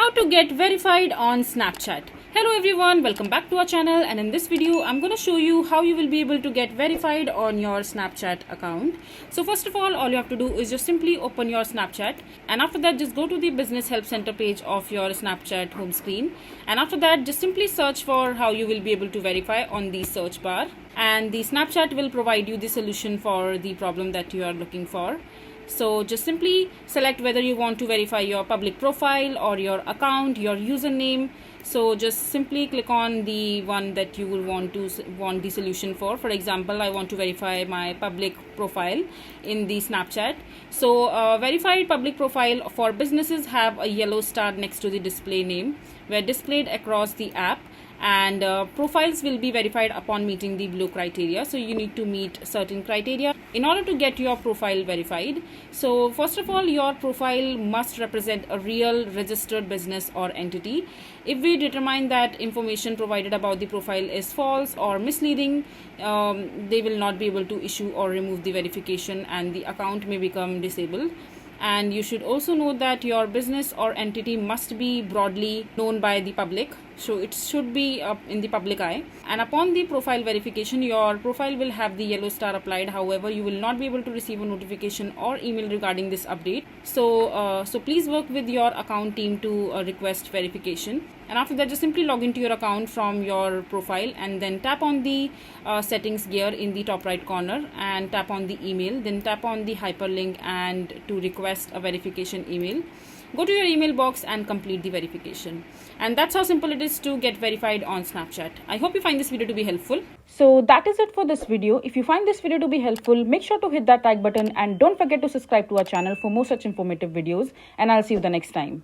How to get verified on Snapchat. Hello everyone, welcome back to our channel, and in this video I'm going to show you how you will be able to get verified on your Snapchat account. So first of all you have to do is just simply open your Snapchat, and after that just go to the business help center page of your Snapchat home screen, and after that just simply search for how you will be able to verify on the search bar, and the Snapchat will provide you the solution for the problem that you are looking for. So just simply select whether you want to verify your public profile or your account, your username. So just simply click on the one that you will want the solution for. For example, I want to verify my public profile in the Snapchat. So verified public profile for businesses have a yellow star next to the display name where displayed across the app, and profiles will be verified upon meeting the blue criteria. So you need to meet certain criteria in order to get your profile verified. So first of all, your profile must represent a real registered business or entity. If we determine that information provided about the profile is false or misleading, they will not be able to issue or remove the verification, and the account may become disabled. And you should also know that your business or entity must be broadly known by the public, so it should be in the public eye. And upon the profile verification, your profile will have the yellow star applied. However, you will not be able to receive a notification or email regarding this update. So please work with your account team to request verification. And after that, just simply log into your account from your profile, and then tap on the settings gear in the top right corner and tap on the email, then tap on the hyperlink and to request a verification email. Go to your email box and complete the verification. And that's how simple it is to get verified on Snapchat. I hope you find this video to be helpful. So that is it for this video. If you find this video to be helpful, make sure to hit that like button and don't forget to subscribe to our channel for more such informative videos, and I'll see you the next time.